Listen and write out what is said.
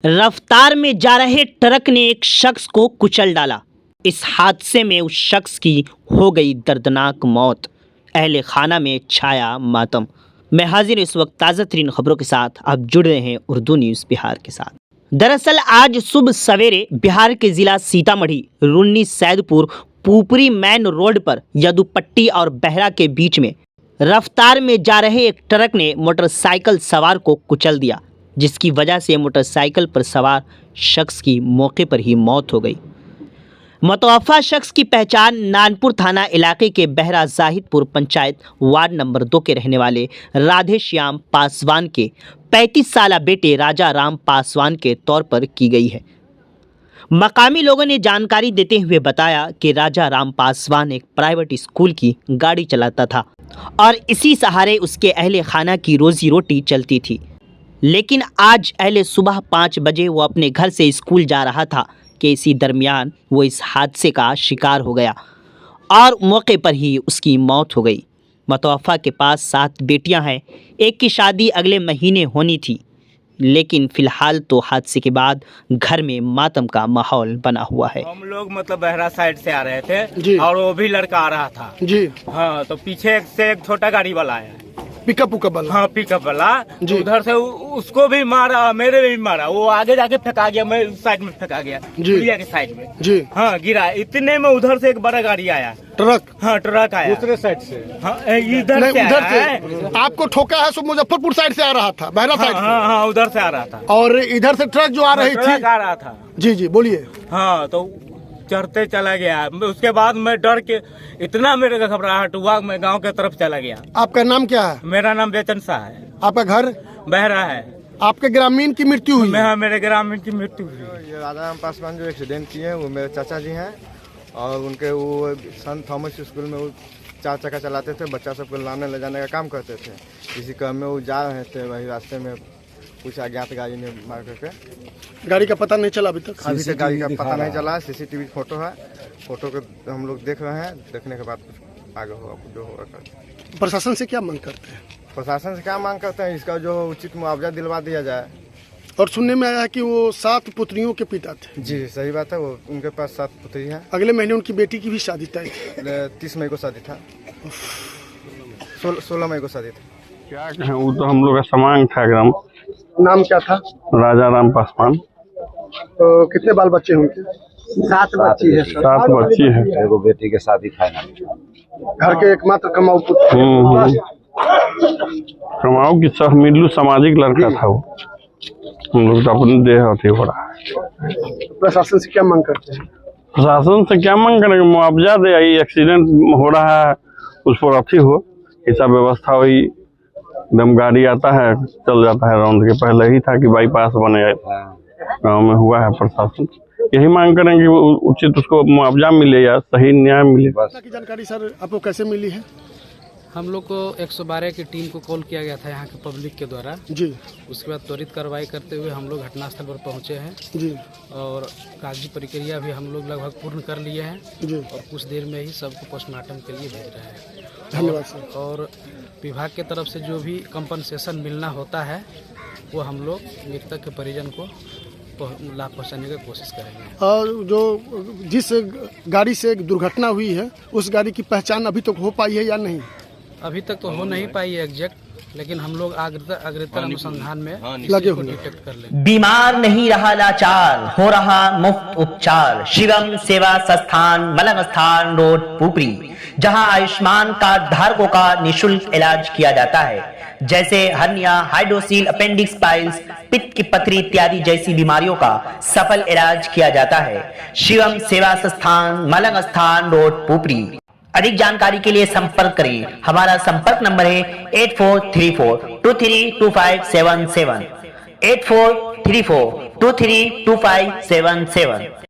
रफ्तार में जा रहे ट्रक ने एक शख्स को कुचल डाला। इस हादसे में उस शख्स की हो गई दर्दनाक मौत। अहले खाना में छाया मातम। मैं हाजिर इस वक्त ताज़ा तरीन खबरों के साथ। आप जुड़ रहे हैं उर्दू न्यूज़ बिहार के साथ। दरअसल आज सुबह सवेरे बिहार के ज़िला सीतामढ़ी रुन्नी सैदपुर पुपरी मैन रोड पर यदुपट्टी और बहरा के बीच में रफ्तार में जा रहे एक ट्रक ने मोटरसाइकिल सवार को कुचल दिया, जिसकी वजह से मोटरसाइकिल पर सवार शख्स की मौके पर ही मौत हो गई। मुतवफ़ा शख्स की पहचान नानपुर थाना इलाके के बहरा जाहिदपुर पंचायत वार्ड नंबर 2 के रहने वाले राधे श्याम पासवान के 35 साला बेटे राजा राम पासवान के तौर पर की गई है। मकामी लोगों ने जानकारी देते हुए बताया कि राजा राम पासवान एक प्राइवेट स्कूल की गाड़ी चलाता था और इसी सहारे उसके अहले खाना की रोजी रोटी चलती थी। लेकिन आज अहले सुबह 5 बजे वो अपने घर से स्कूल जा रहा था कि इसी दरमियान वो इस हादसे का शिकार हो गया और मौके पर ही उसकी मौत हो गई। मुतवफ़ा के पास 7 बेटियां हैं। एक की शादी अगले महीने होनी थी, लेकिन फ़िलहाल तो हादसे के बाद घर में मातम का माहौल बना हुआ है। हम लोग मतलब बहरा साइड से आ रहे थे और वो भी लड़का आ रहा था जी। हाँ, तो पीछे से एक छोटा गाड़ी वाला आया, पिकअप वाला। हाँ पिकअप वाला जी। उधर से उसको भी मारा, मेरे भी मारा। वो आगे जाके फेंका गया, मैं साइड में फेंका गया, पुलिया के साइड में जी। हाँ गिरा। इतने में उधर से एक बड़ा गाड़ी आया, ट्रक। हाँ ट्रक आया दूसरे साइड से। हाँ इधर नहीं, से उधर आया से आपको ठोका है। सो मुजफ्फरपुर साइड से आ रहा था, बहरा साइड से। हाँ उधर से आ रहा था और इधर से ट्रक जो आ रही थी, ट्रक आ रहा था। जी जी बोलिए। हाँ तो चढ़ते चला गया। उसके बाद मैं डर के इतना मेरे का घबराहट हुआ, मैं गांव के तरफ चला गया। आपका नाम क्या है? मेरा नाम बेचन शाह है। आपका घर बहरा है। आपके ग्रामीण की मृत्यु हुई? मेरे ग्रामीण की मृत्यु हुई। ये राजा राम पासवान जो एक्सीडेंट किए हैं वो मेरे चाचा जी हैं और उनके वो सन थॉमस स्कूल में वो 4 चक्का चलाते थे, बच्चा सबको लाने ले जाने का काम करते थे। इसी क्रम में वो जा रहे थे, वही रास्ते में कुछ अज्ञात गाड़ी ने मार करके। गाड़ी का पता नहीं चला अभी तक? अभी तक गाड़ी का पता नहीं चला। सीसीटीवी फोटो है, फोटो को हम लोग देख रहे हैं, देखने के बाद आगे होगा जो होगा। प्रशासन से क्या मांग करते हैं? प्रशासन से क्या मांग करते हैं, इसका जो उचित मुआवजा दिलवा दिया जाए। और सुनने में आया है कि वो 7 पुत्रियों के पिता थे। जी सही बात है, वो उनके पास 7 पुत्री हैं। अगले महीने उनकी बेटी की भी शादी तय है। 30 मई को शादी था, 16 मई को शादी था। क्या कहें, वो तो हम लोग का समांग था एकदम। नाम क्या था? राजा राम पासवान। तो कितने बाल बच्चे होंगे? 7 बच्ची है। 7 बच्ची है। एगो बेटी के शादी फाइनल। घर के एकमात्र कमाऊ पुत्र। कमाओ की सब मिलू सामाजिक लड़का था वो। हम लोग तो अपने देह होती हो रहा है। प्रशासन से क्या मांग करते हैं? प्रशासन से क्या मांग करेंगे, मुआवजा दे। ये एक्सीडेंट हो रहा है उस पर अथी हो, ऐसा व्यवस्था हुई। एकदम गाड़ी आता है चल जाता है राउंड के। पहले ही था कि बाईपास बने गाँव में हुआ है। प्रशासन यही मांग करेंगे कि उचित उसको मुआवजा मिले या सही न्याय मिले। की जानकारी सर आपको कैसे मिली है? हम लोग को 112 की टीम को कॉल किया गया था यहाँ के पब्लिक के द्वारा जी। उसके बाद त्वरित कार्रवाई करते हुए हम लोग घटनास्थल पर पहुँचे हैं जी। और कागजी प्रक्रिया भी हम लोग लगभग पूर्ण कर लिए हैं जी। और कुछ देर में ही सबको पोस्टमार्टम के लिए भेज रहे हैं। धन्यवाद सर। और विभाग के तरफ से जो भी कंपनसेशन मिलना होता है वो हम लोग मृतक के परिजन को लाभ पहुँचाने की कोशिश करेंगे। और जो जिस गाड़ी से दुर्घटना हुई है उस गाड़ी की पहचान अभी तक हो पाई है या नहीं? अभी तक तो हो नहीं पाई है एग्जैक्ट, लेकिन हम लोग अग्रतर अनुसंधान में लगे को हुए डिटेक्ट कर लेंगे। बीमार नहीं रहा लाचार, हो रहा मुफ्त उपचार। शिवम सेवा संस्थान मलंग स्थान रोड पुपरी, जहां आयुष्मान कार्ड धारकों का निशुल्क इलाज किया जाता है, जैसे हर्निया, हाइड्रोसील, अपेंडिक्स, पाइल्स, पित्त की पथरी इत्यादि जैसी बीमारियों का सफल इलाज किया जाता है। शिवम सेवा संस्थान मलंग स्थान रोड पुपरी। अधिक जानकारी के लिए संपर्क करें। हमारा संपर्क नंबर है 8434232577 8434232577।